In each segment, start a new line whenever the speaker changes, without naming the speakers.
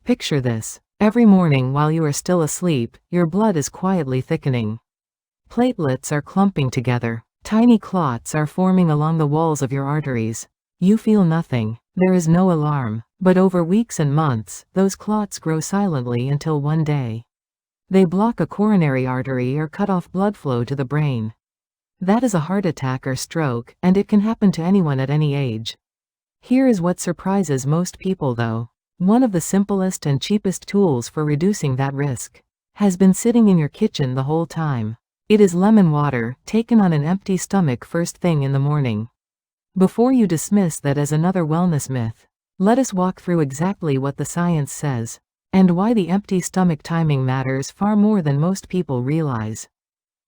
Picture this. Every morning while you are still asleep, your blood is quietly thickening. Platelets are clumping together. Tiny clots are forming along the walls of your arteries. You feel nothing. There is no alarm. But over weeks and months, those clots grow silently until one day they block a coronary artery or cut off blood flow to the brain. That is a heart attack or stroke, and it can happen to anyone at any age. Here is what surprises most people though. One of the simplest and cheapest tools for reducing that risk has been sitting in your kitchen the whole time. It is lemon water, taken on an empty stomach first thing in the morning. Before you dismiss that as another wellness myth, let us walk through exactly what the science says, and why the empty stomach timing matters far more than most people realize.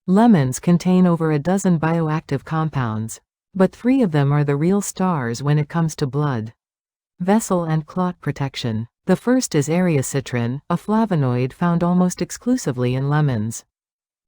Lemons contain over a dozen bioactive compounds, but 3 of them are the real stars when it comes to blood vessel and clot protection. The first is erycitrin, a flavonoid found almost exclusively in lemons.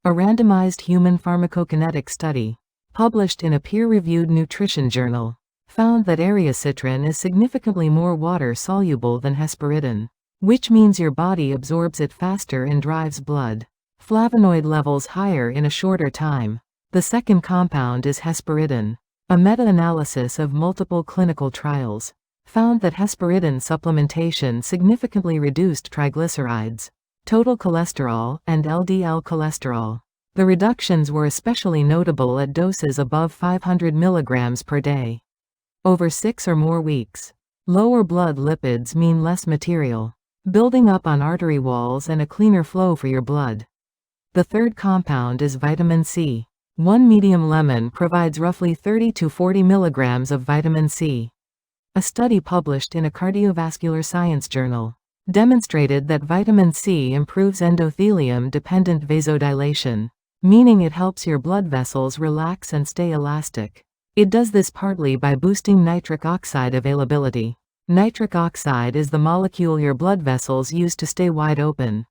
A randomized human pharmacokinetic study, published in a peer-reviewed nutrition journal, found that erycitrin is significantly more water-soluble than hesperidin, which means your body absorbs it faster and drives blood flavonoid levels higher in a shorter time. The second compound is hesperidin. A meta-analysis of multiple clinical trials found that hesperidin supplementation significantly reduced triglycerides, total cholesterol, and LDL cholesterol. The reductions were especially notable at doses above 500 mg per day. Over 6 or more weeks. Lower blood lipids mean less material building up on artery walls and a cleaner flow for your blood. The third compound is vitamin C. One medium lemon provides roughly 30 to 40 milligrams of vitamin C. A study published in a cardiovascular science journal demonstrated that vitamin C improves endothelium-dependent vasodilation, meaning it helps your blood vessels relax and stay elastic. It does this partly by boosting nitric oxide availability. Nitric oxide is the molecule your blood vessels use to stay wide open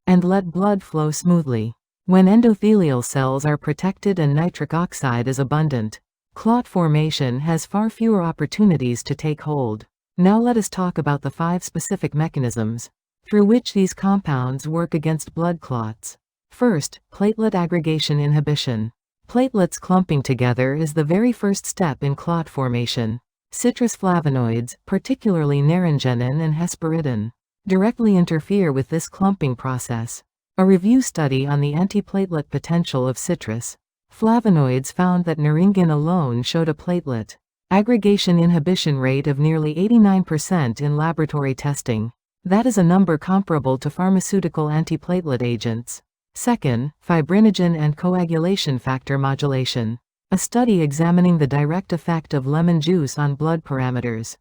and let blood flow smoothly. When endothelial cells are protected and nitric oxide is abundant, clot formation has far fewer opportunities to take hold. Now let us talk about the 5 specific mechanisms through which these compounds work against blood clots. First, platelet aggregation inhibition. Platelets clumping together is the very first step in clot formation. Citrus flavonoids, particularly naringenin and hesperidin, directly interfere with this clumping process. A review study on the antiplatelet potential of citrus flavonoids found that naringin alone showed a platelet aggregation inhibition rate of nearly 89% in laboratory testing. That is a number comparable to pharmaceutical antiplatelet agents. Second, fibrinogen and coagulation factor modulation. A study examining the direct effect of lemon juice on blood parameters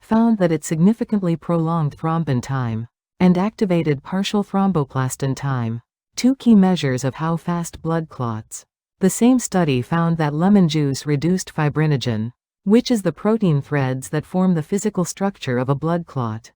found that it significantly prolonged thrombin time and activated partial thromboplastin time, 2 key measures of how fast blood clots. The same study found that lemon juice reduced fibrinogen, which is the protein threads that form the physical structure of a blood clot.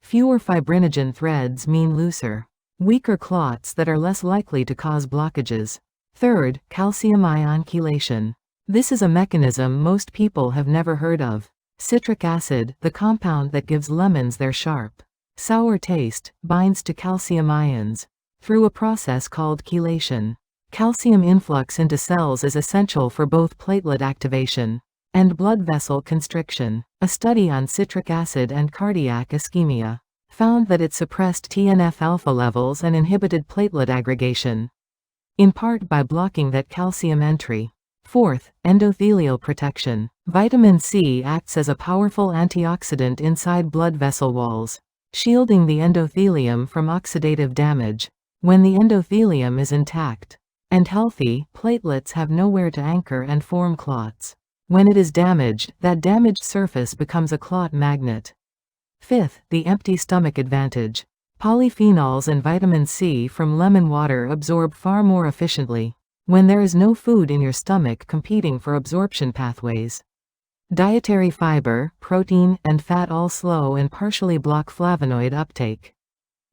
Fewer fibrinogen threads mean looser, weaker clots that are less likely to cause blockages. Third, calcium ion chelation. This is a mechanism most people have never heard of. Citric acid, the compound that gives lemons their sharp, sour taste, binds to calcium ions through a process called chelation. Calcium influx into cells is essential for both platelet activation and blood vessel constriction. A study on citric acid and cardiac ischemia found that it suppressed TNF-alpha levels and inhibited platelet aggregation, in part by blocking that calcium entry. Fourth, endothelial protection. Vitamin C acts as a powerful antioxidant inside blood vessel walls, shielding the endothelium from oxidative damage. When the endothelium is intact and healthy, platelets have nowhere to anchor and form clots. When it is damaged, that damaged surface becomes a clot magnet. Fifth, the empty stomach advantage. Polyphenols and vitamin C from lemon water absorb far more efficiently when there is no food in your stomach competing for absorption pathways. Dietary fiber, protein, and fat all slow and partially block flavonoid uptake.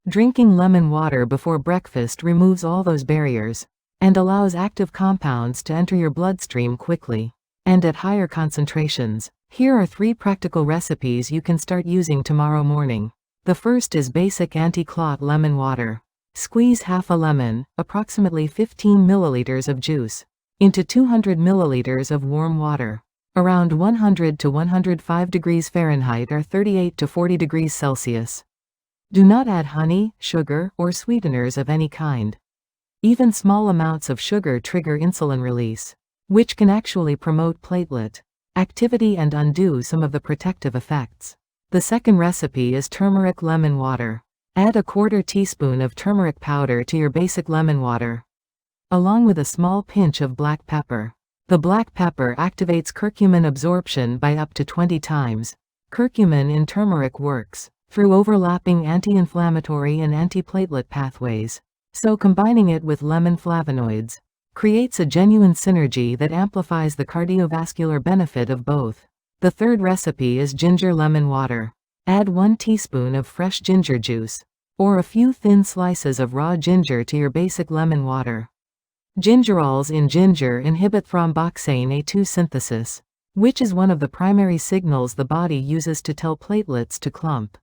Drinking lemon water before breakfast removes all those barriers and allows active compounds to enter your bloodstream quickly and at higher concentrations. Here are 3 practical recipes you can start using tomorrow morning. The first is basic anti-clot lemon water. Squeeze half a lemon, approximately 15 milliliters of juice, into 200 milliliters of warm water, around 100 to 105 degrees Fahrenheit or 38 to 40 degrees Celsius. Do not add honey, sugar, or sweeteners of any kind. Even small amounts of sugar trigger insulin release, which can actually promote platelet activity and undo some of the protective effects. The second recipe is turmeric lemon water. Add a quarter teaspoon of turmeric powder to your basic lemon water, along with a small pinch of black pepper. The black pepper activates curcumin absorption by up to 20 times. Curcumin in turmeric works through overlapping anti-inflammatory and antiplatelet pathways, so combining it with lemon flavonoids creates a genuine synergy that amplifies the cardiovascular benefit of both. The third recipe is ginger lemon water. Add 1 teaspoon of fresh ginger juice, or a few thin slices of raw ginger to your basic lemon water. Gingerols in ginger inhibit thromboxane A2 synthesis, which is one of the primary signals the body uses to tell platelets to clump.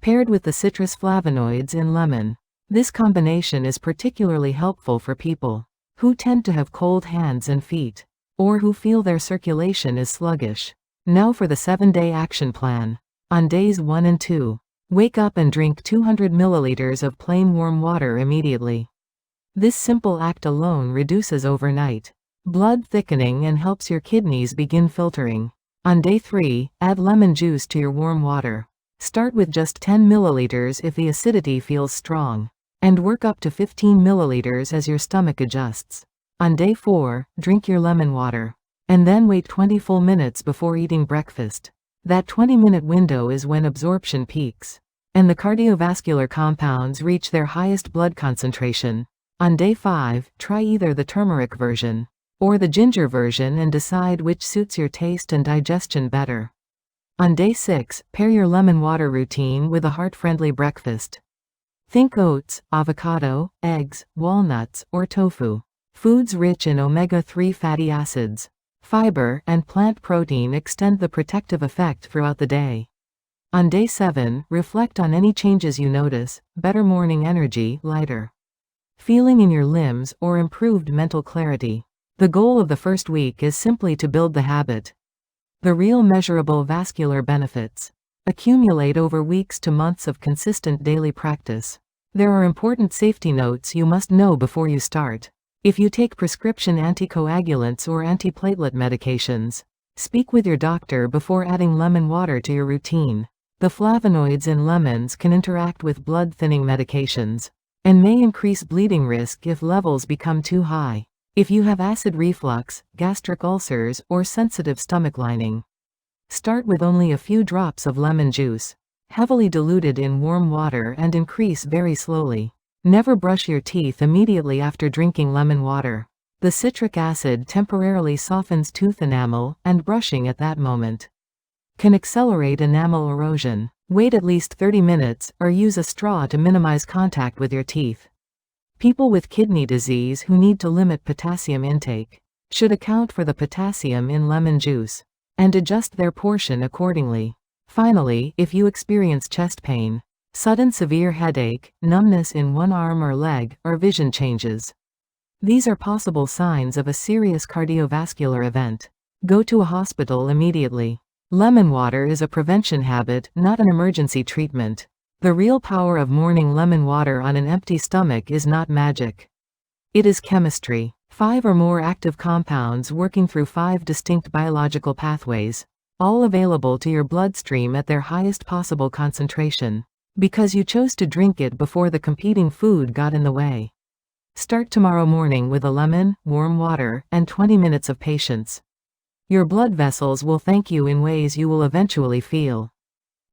Paired with the citrus flavonoids in lemon, this combination is particularly helpful for people who tend to have cold hands and feet, or who feel their circulation is sluggish. Now for the 7-day action plan. On days 1 and 2, wake up and drink 200 milliliters of plain warm water immediately. This simple act alone reduces overnight blood thickening and helps your kidneys begin filtering. On day 3, add lemon juice to your warm water. Start with just 10 milliliters if the acidity feels strong, and work up to 15 milliliters as your stomach adjusts. On day 4, drink your lemon water, and then wait 20 full minutes before eating breakfast. That 20-minute window is when absorption peaks, and the cardiovascular compounds reach their highest blood concentration. On day 5, try either the turmeric version or the ginger version and decide which suits your taste and digestion better. On day 6, pair your lemon water routine with a heart-friendly breakfast. Think oats, avocado, eggs, walnuts, or tofu. Foods rich in omega-3 fatty acids, fiber, and plant protein extend the protective effect throughout the day. On day 7, reflect on any changes you notice: better morning energy, lighter feeling in your limbs, or improved mental clarity. The goal of the first week is simply to build the habit. The real measurable vascular benefits accumulate over weeks to months of consistent daily practice. There are important safety notes you must know before you start. If you take prescription anticoagulants or antiplatelet medications, speak with your doctor before adding lemon water to your routine. The flavonoids in lemons can interact with blood-thinning medications and may increase bleeding risk if levels become too high. If you have acid reflux, gastric ulcers, or sensitive stomach lining, start with only a few drops of lemon juice, heavily diluted in warm water, and increase very slowly. Never brush your teeth immediately after drinking lemon water. The citric acid temporarily softens tooth enamel, and brushing at that moment can accelerate enamel erosion. Wait at least 30 minutes, or use a straw to minimize contact with your teeth. People with kidney disease who need to limit potassium intake should account for the potassium in lemon juice and adjust their portion accordingly. Finally, if you experience chest pain, sudden severe headache, numbness in one arm or leg, or vision changes, these are possible signs of a serious cardiovascular event. Go to a hospital immediately. Lemon water is a prevention habit, not an emergency treatment. The real power of morning lemon water on an empty stomach is not magic. It is chemistry. 5 or more active compounds working through 5 distinct biological pathways, all available to your bloodstream at their highest possible concentration, because you chose to drink it before the competing food got in the way. Start tomorrow morning with a lemon, warm water, and 20 minutes of patience. Your blood vessels will thank you in ways you will eventually feel.